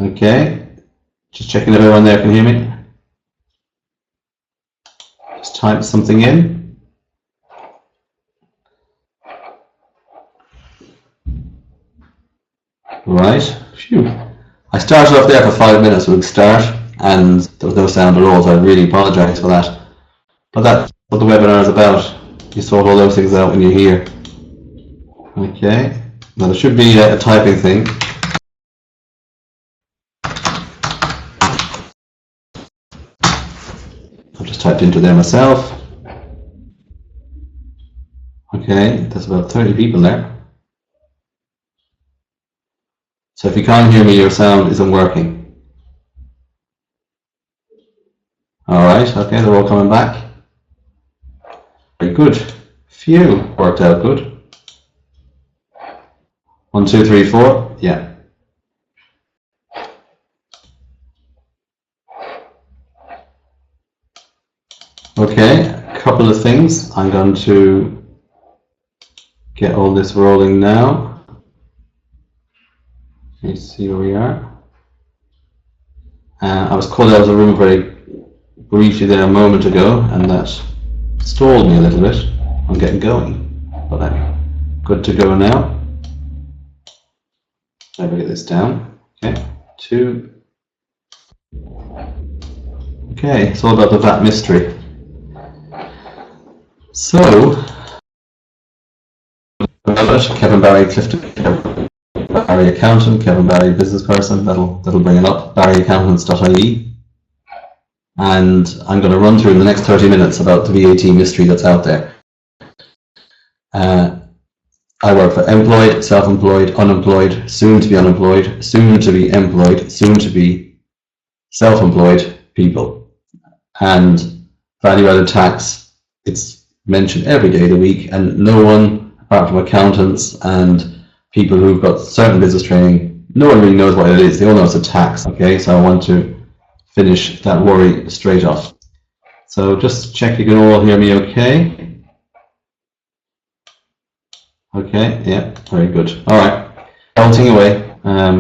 Okay, just checking if everyone there can hear me. Just type something in. Right, phew. I started off there for 5 minutes with start and there was no sound at all, so I really apologise for that. But that's what the webinar is about. You sort all those things out when you're here. Okay, now there should be a typing thing. I've just typed into there myself. Okay, there's about 30 people there. So if you can't hear me, your sound isn't working. Alright, okay, they're all coming back. Very good. Phew, worked out good. 1, 2, 3, 4, yeah. Okay, a couple of things. I'm going to get all this rolling now. Let's see where we are. I was called out of the room very briefly there a moment ago, and that stalled me a little bit on getting going. But I'm good to go now. Let me get this down. Okay, 2. Okay, it's all about the Vat Mystery. So, Kevin Barry, Clifton Barry Accountant, Kevin Barry Business Person, that'll bring it up, barryaccountants.ie. And I'm going to run through in the next 30 minutes about the VAT mystery that's out there. I work for employed, self-employed, unemployed, soon to be unemployed, soon to be employed, soon to be self-employed people. And value-added tax, it's mentioned every day of the week, and no one, apart from accountants and people who've got certain business training, no one really knows what it is. They all know it's a tax, okay? So I want to finish that worry straight off. So just check you can all hear me okay. Okay, yeah, very good. All right, counting away. I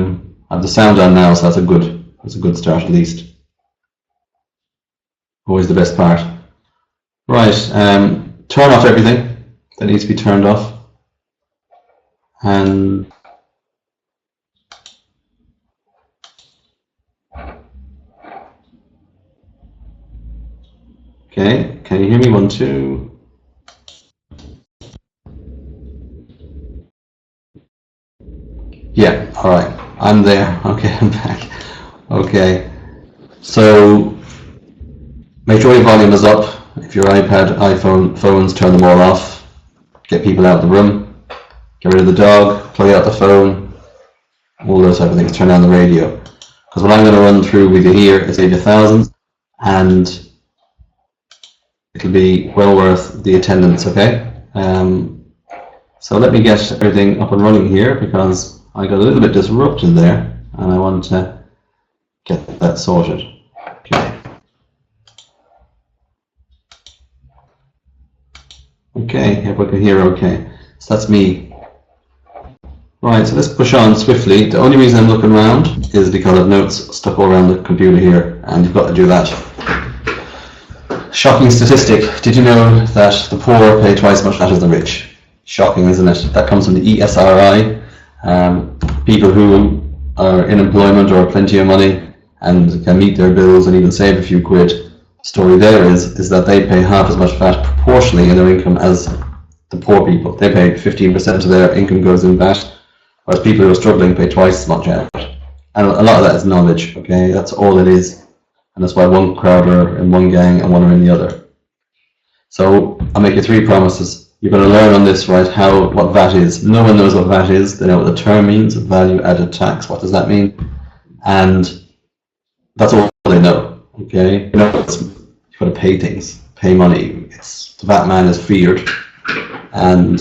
have the sound on now, so that's a good start at least. Always the best part. Right, turn off everything that needs to be turned off. And okay, can you hear me? 1, 2. Yeah, all right, I'm there. Okay, I'm back. Okay, so make sure your volume is up. If your iPad, iPhone, phones, turn them all off. Get people out of the room. Get rid of the dog. Plug out the phone. All those type of things. Turn down the radio. Because what I'm going to run through with you here is 80,000, and it'll be well worth the attendance. Okay. So let me get everything up and running here because I got a little bit disrupted there, and I want to get that sorted. Okay. Okay, everyone can hear okay. So that's me. Right, so let's push on swiftly. The only reason I'm looking around is because I've notes stuck all around the computer here, and you've got to do that. Shocking statistic. Did you know that the poor pay twice as much as the rich? Shocking, isn't it? That comes from the ESRI. People who are in employment or plenty of money and can meet their bills and even save a few quid. The story there is that they pay half as much VAT proportionally in their income as the poor people. They pay 15% of their income goes in VAT, whereas people who are struggling pay twice as much out. And a lot of that is knowledge, okay? That's all it is. And that's why one crowd are in one gang and one are in the other. So I'll make you 3 promises. You're going to learn on this, right, what VAT is. No one knows what VAT is. They know what the term means, value added tax. What does that mean? And that's all they know, okay? You know, you've got to pay things, pay money. The VAT man is feared. And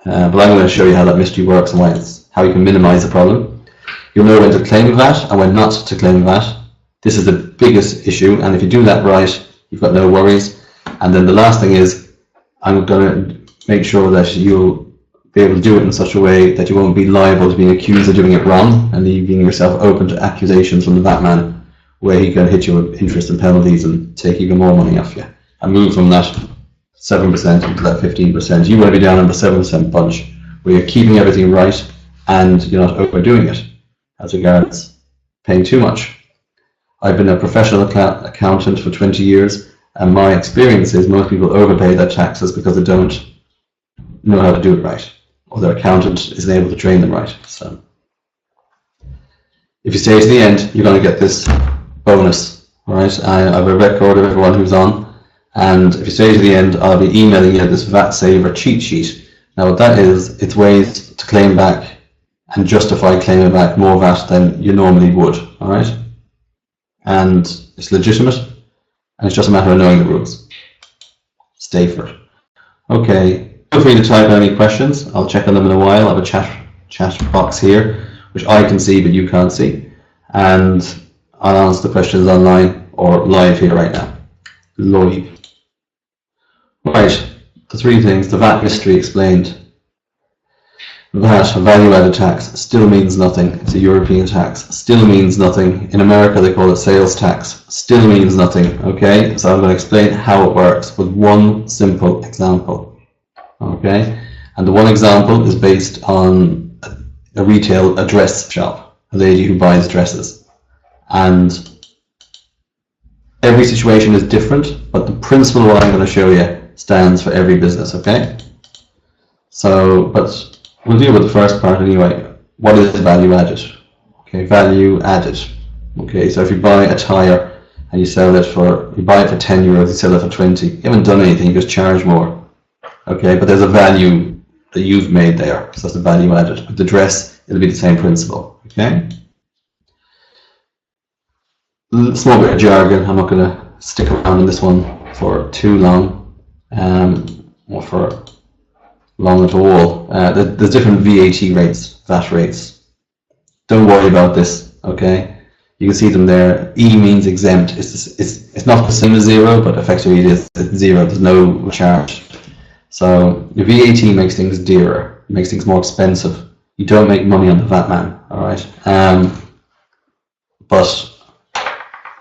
but I'm going to show you how that mystery works and how you can minimize the problem. You'll know when to claim VAT and when not to claim VAT. This is the biggest issue, and if you do that right, you've got no worries. And then the last thing is, I'm going to make sure that you'll be able to do it in such a way that you won't be liable to being accused of doing it wrong and leaving yourself open to accusations from the VAT man, where he can hit you with interest and penalties and take even more money off you and move from that 7% into that 15%. You want to be down in the 7% bunch, where you're keeping everything right and you're not overdoing it as regards paying too much. I've been a professional accountant for 20 years, and my experience is most people overpay their taxes because they don't know how to do it right, or their accountant isn't able to train them right. So if you stay to the end, you're going to get this bonus. All right, I have a record of everyone who's on, and if you stay to the end, I'll be emailing you this VAT Saver cheat sheet. Now what that is, it's ways to claim back and justify claiming back more VAT than you normally would. All right, and it's legitimate, and it's just a matter of knowing the rules. Stay for it. Okay. Feel free to type any questions. I'll check on them in a while. I have a chat box here, which I can see but you can't see, and I'll answer the questions online or live here right now. Live. Right, the three things. The VAT Mystery Explained. VAT, value-added tax, still means nothing. It's a European tax. Still means nothing. In America they call it sales tax. Still means nothing. Okay, so I'm going to explain how it works with one simple example. Okay, and the one example is based on a retail dress shop, a lady who buys dresses, and every situation is different, but the principle of what I'm going to show you stands for every business. Okay, so but we'll deal with the first part anyway. What is value added? Okay, value added. Okay, so if you buy a tire and you sell it for, you buy it for €10, you sell it for 20, you haven't done anything, you just charge more. Okay, but there's a value that you've made there, so that's the value added. With the dress, it'll be the same principle. Okay, small bit of jargon. I'm not going to stick around on this one for too long, or for long at all. There's different VAT rates. Don't worry about this. Okay, you can see them there. E means exempt. It's not the same as zero, but effectively it's zero. There's no charge. So the VAT makes things dearer, makes things more expensive. You don't make money on the VAT man, all right? But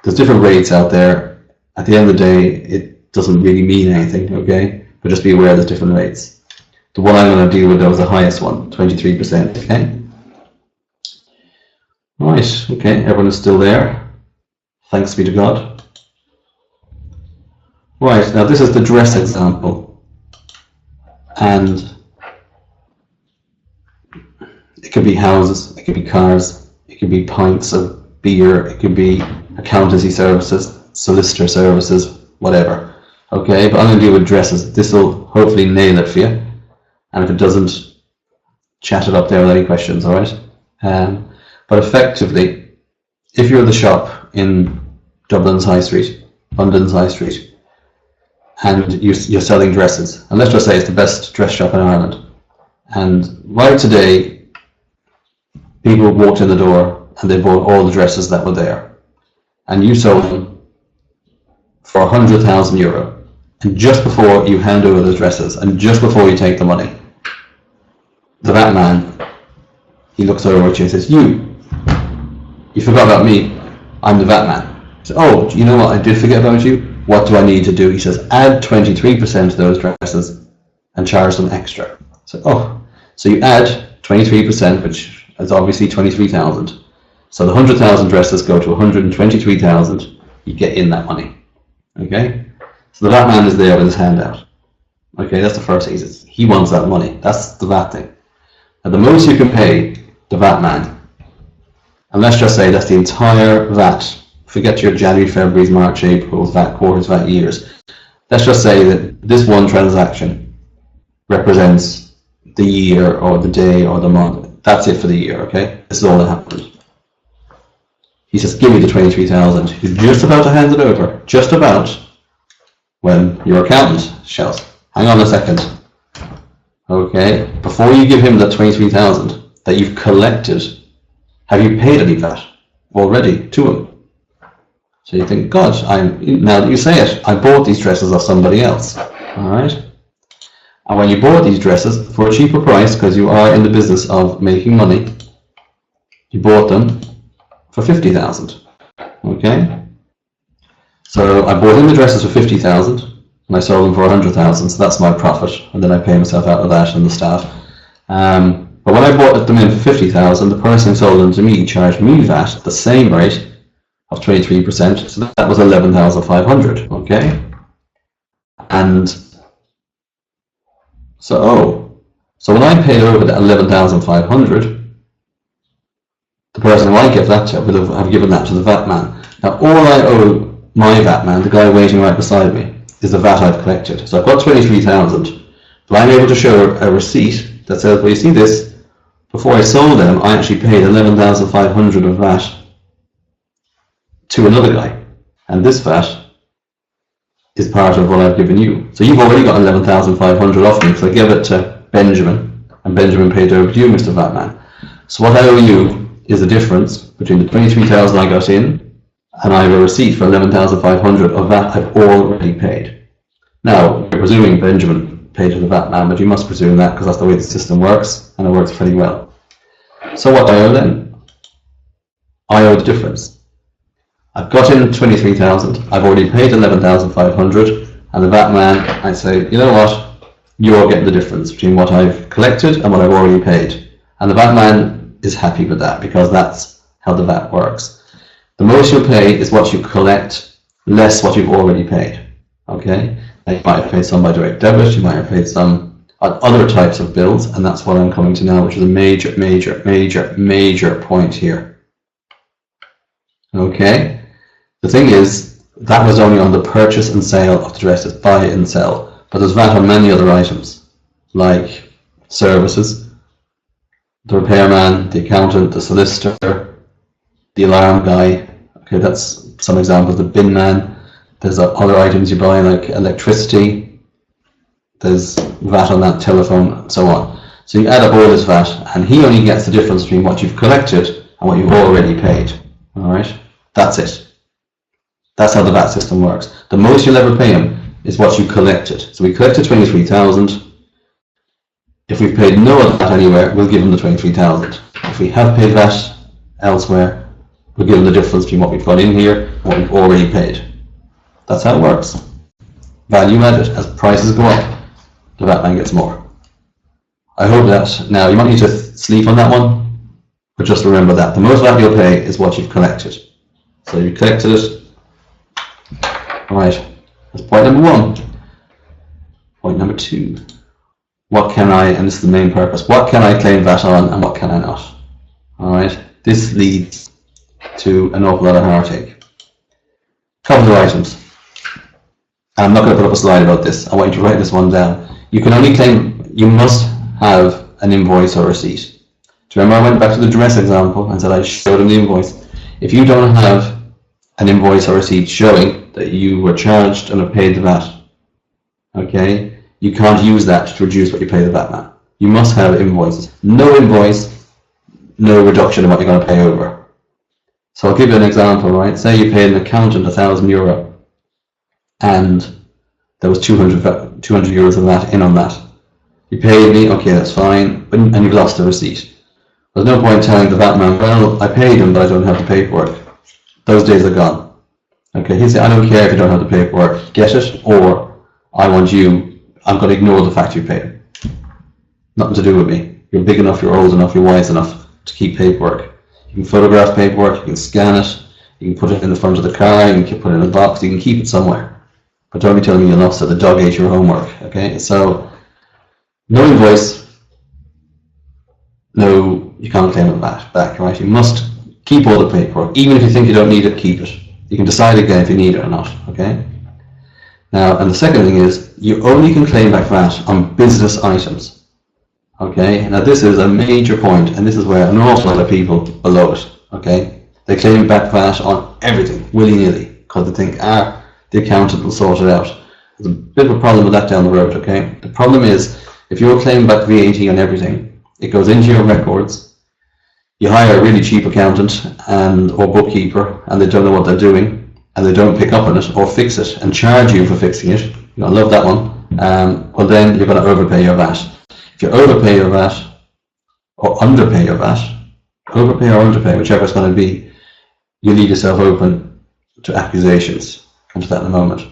there's different rates out there. At the end of the day, it doesn't really mean anything, okay? But just be aware there's different rates. The one I'm going to deal with, though, is the highest one, 23%, okay? Right, okay, everyone is still there. Thanks be to God. Right, now this is the dress example. And it could be houses, it could be cars, it could be pints of beer, it could be accountancy services, solicitor services, whatever. Okay, but I'm going to deal with dresses. This will hopefully nail it for you. And if it doesn't, chat it up there with any questions, alright? But effectively, if you're the shop in Dublin's High Street, London's High Street, and you're selling dresses, and let's just say it's the best dress shop in Ireland, and right today people walked in the door and they bought all the dresses that were there, and you sold them for €100,000, and just before you hand over the dresses and just before you take the money, the VAT man, he looks over at you and says, you forgot about me, I'm the VAT man. He says, oh, you know what, I did forget about you. What do I need to do? He says, add 23% to those dresses and charge them extra. So, so you add 23%, which is obviously 23,000. So the 100,000 dresses go to 123,000. You get in that money. Okay? So the VAT man is there with his hand out. Okay, that's the first thing. He wants that money. That's the VAT thing. Now the most you can pay the VAT man, and let's just say that's the entire VAT. Forget your January, February, March, April, VAT quarters, VAT years. Let's just say that this one transaction represents the year or the day or the month. That's it for the year, okay? This is all that happened. He says, give me the 23,000. He's just about to hand it over. Just about. When your accountant shouts, hang on a second. Okay, before you give him that 23,000 that you've collected, have you paid any VAT already to him? So you think, God, now that you say it, I bought these dresses off somebody else. All right. And when you bought these dresses for a cheaper price, because you are in the business of making money, you bought them for 50,000. Okay? So I bought in the dresses for 50,000 and I sold them for 100,000, so that's my profit, and then I pay myself out of that and the staff. But when I bought them in for 50,000, the person who sold them to me charged me VAT at the same rate of 23%, so that was 11,500, okay? And so when I paid over the 11,500, the person who I give that to will have given that to the VAT man. Now all I owe my VAT man, the guy waiting right beside me, is the VAT I've collected. So I've got 23,000, but I'm able to show a receipt that says, well, you see this, before I sold them, I actually paid 11,500 of VAT to another guy, and this VAT is part of what I've given you. So you've already got 11,500 off me, so I give it to Benjamin, and Benjamin paid over to you, Mr. Vatman. So what I owe you is the difference between the 23,000 I got in, and I have a receipt for 11,500 of VAT I've already paid. Now, we're presuming Benjamin paid to the VAT man, but you must presume that because that's the way the system works, and it works pretty well. So what do I owe then? I owe the difference. I've got in 23,000, I've already paid 11,500, and the VAT man, I say, you know what, you're getting the difference between what I've collected and what I've already paid. And the VAT man is happy with that, because that's how the VAT works. The most you'll pay is what you collect, less what you've already paid. Okay? Now, you might have paid some by direct debit, you might have paid some other types of bills, and that's what I'm coming to now, which is a major point here. Okay? The thing is, that was only on the purchase and sale of the dresses, buy and sell. But there's VAT on many other items, like services, the repairman, the accountant, the solicitor, the alarm guy. Okay, that's some examples. The bin man. There's other items you buy, like electricity. There's VAT on that, telephone, and so on. So you add up all this VAT, and he only gets the difference between what you've collected and what you've already paid. All right, that's it. That's how the VAT system works. The most you'll ever pay him is what you collected. So we collected 23,000. If we've paid no other VAT anywhere, we'll give him the 23,000. If we have paid VAT elsewhere, we'll give him the difference between what we've got in here and what we've already paid. That's how it works. Value added. As prices go up, the VAT man gets more. I hope that now you might need to sleep on that one, but just remember that the most VAT you'll pay is what you've collected. So you collected it. Alright, that's point number one. Point number two. What can I, and this is the main purpose, what can I claim VAT on and what can I not? Alright, this leads to an awful lot of heartache. Couple of items. I'm not going to put up a slide about this. I want you to write this one down. You can only claim, you must have an invoice or receipt. Do you remember I went back to the dress example and said I showed him the invoice? If you don't have an invoice or receipt showing that you were charged and have paid the VAT, okay, you can't use that to reduce what you pay the VAT man. You must have invoices. No invoice, no reduction in what you're going to pay over. So I'll give you an example, right? Say you paid an accountant €1,000 and there was 200 euros of that in on that. You paid me, okay, that's fine, and you've lost the receipt. There's no point telling the VAT man, well, I paid him, but I don't have the paperwork. Those days are gone. Okay, he'll say, I don't care if you don't have the paperwork, get it, or I want you, I'm going to ignore the fact you paid him. Nothing to do with me. You're big enough, you're old enough, you're wise enough to keep paperwork. You can photograph paperwork, you can scan it, you can put it in the front of the car, you can put it in a box, you can keep it somewhere. But don't be telling me you lost it, the dog ate your homework, okay? So, no invoice, no, you can't claim it back, right? You must keep all the paperwork. Even if you think you don't need it, keep it. You can decide again if you need it or not, okay? Now, and the second thing is, you only can claim back VAT on business items, okay? Now, this is a major point, and this is where an awful lot of people below it, okay? They claim back VAT on everything, willy-nilly, because they think, the accountant will sort it out. There's a bit of a problem with that down the road, okay? The problem is, if you're claiming back VAT on everything, it goes into your records, you hire a really cheap accountant or bookkeeper, and they don't know what they're doing, and they don't pick up on it or fix it and charge you for fixing it. You're going to love that one. well then you're going to overpay your VAT. If you overpay your VAT, or underpay your VAT, overpay or underpay, whichever it's going to be, you leave yourself open to accusations. Come to that in a moment.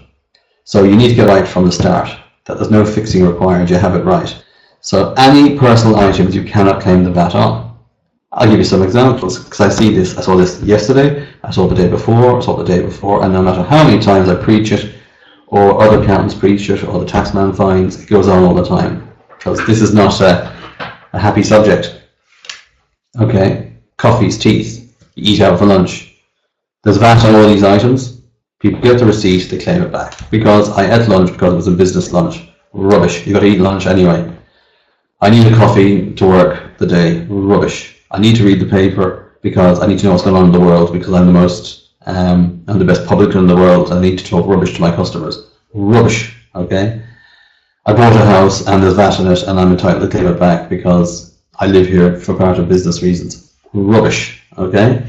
So you need to get right from the start, that there's no fixing required, you have it right. So any personal items you cannot claim the VAT on. I'll give you some examples, because I saw this yesterday, I saw the day before, I saw the day before, and no matter how many times I preach it, or other accountants preach it, or the taxman finds, it goes on all the time. Because this is not a happy subject. Okay, coffees, teas, you eat out for lunch. There's VAT on all these items. People get the receipt, they claim it back. Because I ate lunch because it was a business lunch. Rubbish, you've got to eat lunch anyway. I need a coffee to work the day. Rubbish. I need to read the paper because I need to know what's going on in the world, because I'm the best publican in the world. I need to talk rubbish to my customers. Rubbish, okay? I bought a house and there's VAT in it and I'm entitled to claim it back because I live here for part of business reasons. Rubbish, okay?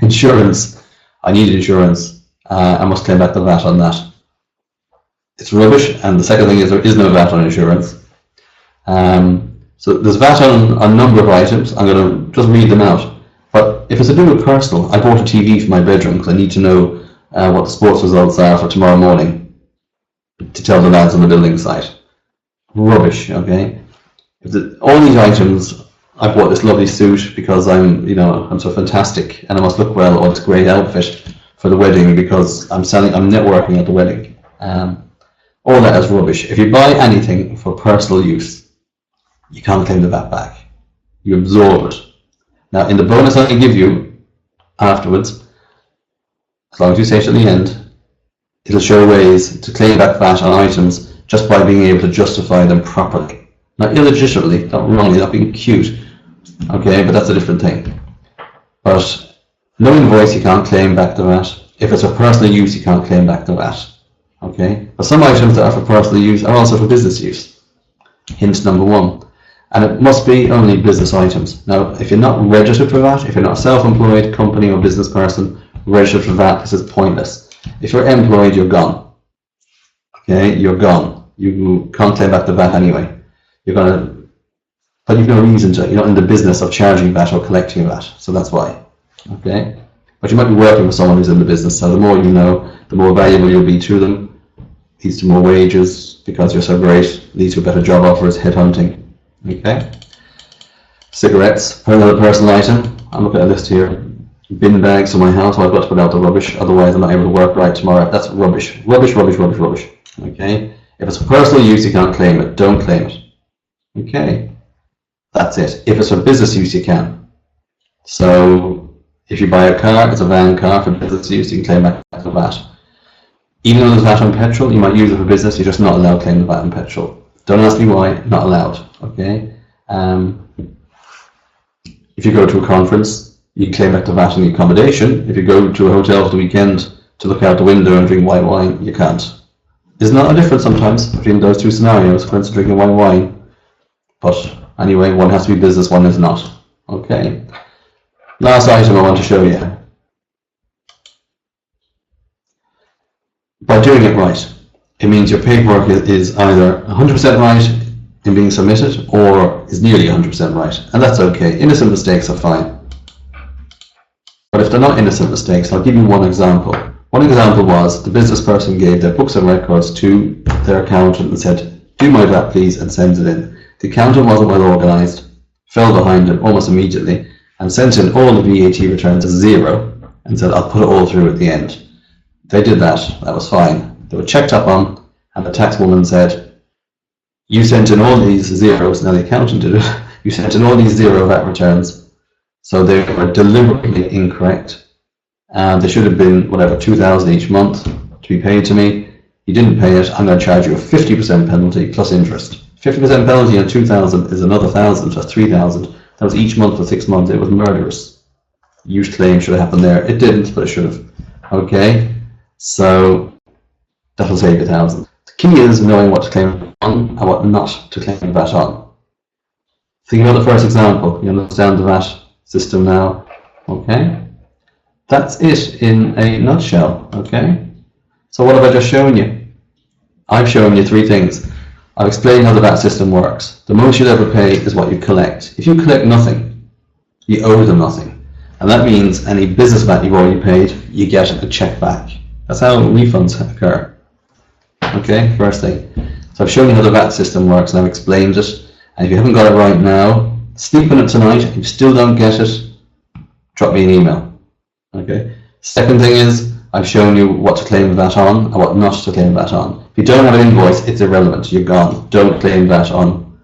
Insurance. I need insurance. I must claim back the VAT on that. It's rubbish. And the second thing is there is no VAT on insurance. So there's VAT on a number of items. I'm going to just read them out. But if it's to do with personal, I bought a TV for my bedroom because I need to know what the sports results are for tomorrow morning to tell the lads on the building site. Rubbish, okay? All these items, I bought this lovely suit because I'm so fantastic and I must look well, or this great outfit for the wedding because I'm networking at the wedding. All that is rubbish. If you buy anything for personal use, you can't claim the VAT back. You absorb it. Now, in the bonus I can give you afterwards, as long as you say it at the end, it'll show ways to claim back VAT on items just by being able to justify them properly. Not illegitimately, not wrongly, not being cute. Okay, but that's a different thing. But no invoice, you can't claim back the VAT. If it's for personal use, you can't claim back the VAT. Okay, but some items that are for personal use are also for business use. Hint number one. And it must be only business items. Now, if you're not registered for VAT, if you're not a self-employed company or business person registered for VAT, this is pointless. If you're employed, you're gone. Okay, you're gone. You can't claim back the VAT anyway. But you've no reason to. You're not in the business of charging VAT or collecting VAT, so that's why. Okay, but you might be working with someone who's in the business, so the more you know, the more valuable you'll be to them. Leads to more wages because you're so great. Leads to better job offers, headhunting. Okay. Cigarettes, another personal item. I'm looking at a list here. Bin bags for my house. Well, I've got to put out the rubbish, otherwise I'm not able to work right tomorrow. That's rubbish. Rubbish, rubbish, rubbish, rubbish. Okay. If it's for personal use, you can't claim it. Don't claim it. Okay. That's it. If it's for business use, you can. So if you buy a car, it's a van car for business use, you can claim back the VAT. Even though there's VAT on petrol, you might use it for business, you're just not allowed to claim the VAT on petrol. Don't ask me why, not allowed. Okay. If you go to a conference, you can claim back the VAT on the accommodation. If you go to a hotel for the weekend to look out the window and drink white wine, you can't. There's not a difference sometimes between those two scenarios, for instance, drinking white wine. But anyway, one has to be business, one is not. Okay. Last item I want to show you. By doing it right, it means your paperwork is either 100% right in being submitted or is nearly 100% right. And that's okay. Innocent mistakes are fine. But if they're not innocent mistakes, I'll give you one example. One example was the business person gave their books and records to their accountant and said, do my VAT please, and sends it in. The accountant wasn't well organised, fell behind him almost immediately, and sent in all the VAT returns as zero and said, I'll put it all through at the end. They did that. That was fine. They were checked up on, and the tax woman said, you sent in all these zeros, now the accountant did it, you sent in all these zero VAT returns, so they were deliberately incorrect. They should have been, whatever, 2,000 each month to be paid to me. You didn't pay it, I'm going to charge you a 50% penalty plus interest. 50% penalty on 2,000 is another 1,000, so 3,000. That was each month for 6 months. It was murderous. Huge claim should have happened there. It didn't, but it should have. Okay, so that'll save you 1,000. The key is knowing what to claim on and what not to claim VAT on. Think about the first example. You understand the VAT system now. Okay, that's it in a nutshell. Okay, so what have I just shown you? I've shown you three things. I've explained how the VAT system works. The most you'll ever pay is what you collect. If you collect nothing, you owe them nothing. And that means any business VAT you've already paid, you get a check back. That's how refunds occur. Okay, first thing. So I've shown you how the VAT system works and I've explained it. And if you haven't got it right now, sleep on it tonight. If you still don't get it, drop me an email. Okay. Second thing is, I've shown you what to claim VAT on and what not to claim VAT on. If you don't have an invoice, it's irrelevant. You're gone. Don't claim VAT on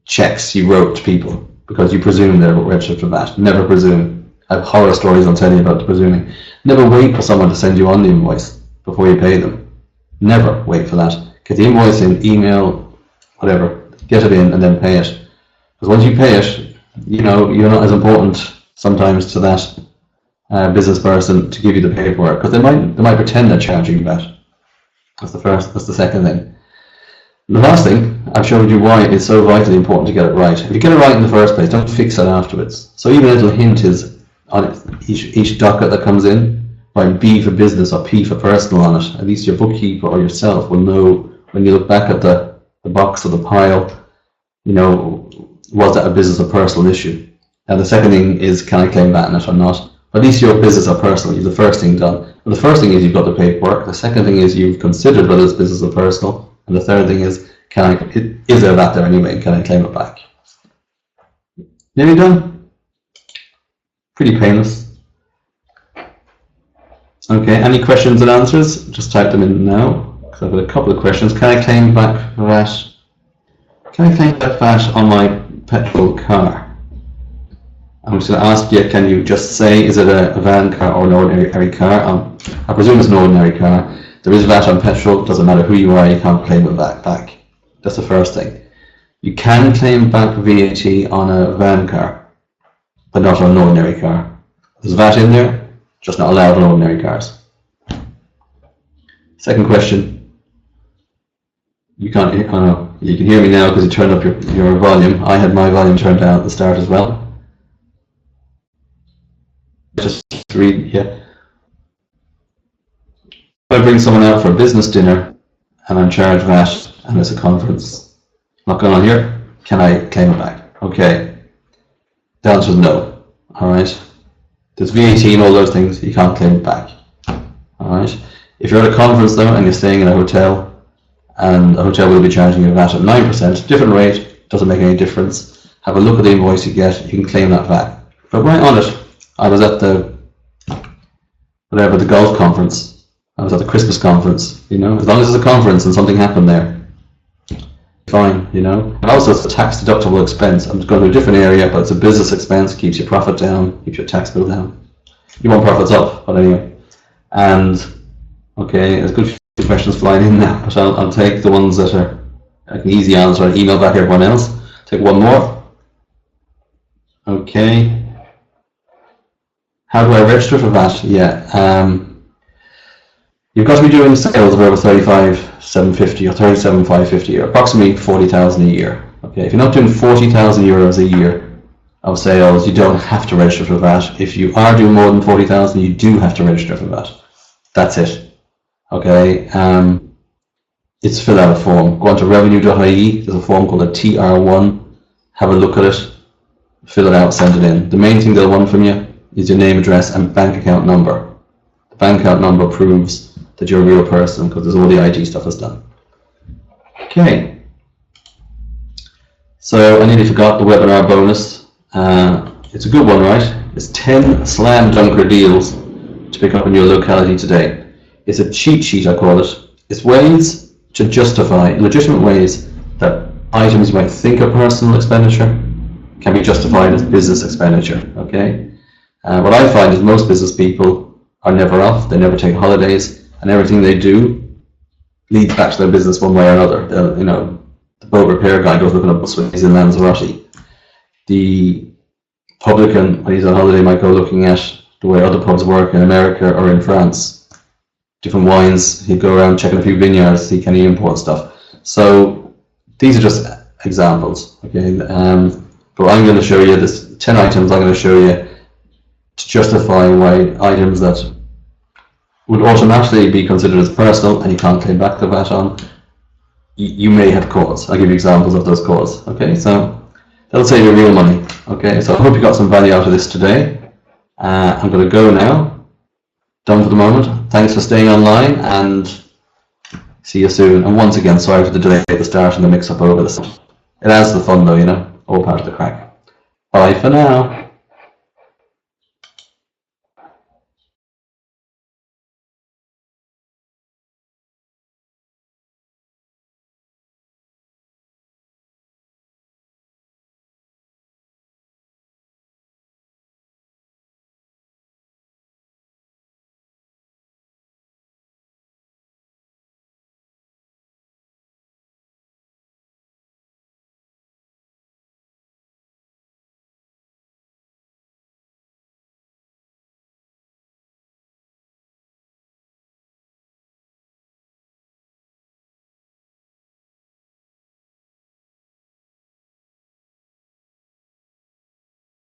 checks you wrote to people because you presume they're registered for VAT. Never presume. I have horror stories I'll tell you about presuming. Never wait for someone to send you on the invoice before you pay them. Never wait for that. Get the invoice in, email, whatever. Get it in and then pay it. Because once you pay it, you know, you're not as important sometimes to that business person to give you the paperwork, because they might pretend they're charging you VAT. That's the second thing. The last thing, I've showed you why it's so vitally important to get it right. If you get it right in the first place, don't fix it afterwards. So even a little hint is on each docket that comes in, write B for business or P for personal on it. At least your bookkeeper or yourself will know when you look back at the box or the pile, you know, was that a business or personal issue? And the second thing is, can I claim VAT on it or not? At least your business or personal, you've the first thing done. Well, the first thing is you've got the paperwork. The second thing is you've considered whether it's business or personal. And the third thing is, is there VAT there anyway? Can I claim it back? Nearly done? Pretty painless. Okay, any questions and answers? Just type them in now, because I've got a couple of questions. Can I claim back VAT? Can I claim back VAT on my petrol car? I'm just going to ask you, can you just say, is it a van car or an ordinary car? I presume it's an ordinary car. There is VAT on petrol, doesn't matter who you are, you can't claim it back. That's the first thing. You can claim back VAT on a van car, but not on an ordinary car. There's VAT in there, just not allowed on ordinary cars. Second question. You can't hear, oh no, you can hear me now because you turned up your volume. I had my volume turned down at the start as well. Just read, yeah. If I bring someone out for a business dinner and I'm charged VAT and it's a conference, not going on here, can I claim it back? Okay. The answer is no. Alright. There's VAT and all those things, you can't claim it back. Alright. If you're at a conference though and you're staying in a hotel and a hotel will be charging you VAT at 9%, different rate, doesn't make any difference. Have a look at the invoice you get, you can claim that VAT. But right on it, I was at the golf conference. I was at the Christmas conference, you know. As long as it's a conference and something happened there, fine, you know. And also it's a tax deductible expense. I'm just going to a different area, but it's a business expense, keeps your profit down, keeps your tax bill down. You want profits up, but anyway. And, okay, there's good questions flying in now, but I'll take the ones that are like an easy answer and email back everyone else. Take one more. Okay. How do I register for VAT? Yeah, you've got to be doing sales of over 35,750 or 37,550, or approximately 40,000 a year. Okay, if you're not doing 40,000 euros a year of sales, you don't have to register for VAT. If you are doing more than 40,000, you do have to register for VAT. That's it. Okay, it's fill out a form. Go on to revenue.ie. There's a form called a TR1. Have a look at it. Fill it out. Send it in. The main thing they'll want from you is your name, address, and bank account number. The bank account number proves that you're a real person because there's all the ID stuff is done. Okay. So I nearly forgot the webinar bonus. It's a good one, right? It's 10 slam dunker deals to pick up in your locality today. It's a cheat sheet, I call it. It's ways to justify, legitimate ways that items you might think are personal expenditure can be justified as business expenditure. Okay. What I find is most business people are never off, they never take holidays, and everything they do leads back to their business one way or another. You know, the boat repair guy goes looking at busways in Lanzarote. The publican, when he's on holiday, might go looking at the way other pubs work in America or in France. Different wines, he'd go around checking a few vineyards, see can he import stuff. So these are just examples, okay? But I'm going to show you this 10 items I'm going to show you to justify why items that would automatically be considered as personal and you can't claim back the VAT on, you may have cause. I'll give you examples of those cause. Okay, so that'll save you real money. Okay, so I hope you got some value out of this today. I'm going to go now. Done for the moment. Thanks for staying online and see you soon. And once again, sorry for the delay at the start and the mix up over this. It adds to the fun though, you know, all part of the crack. Bye for now.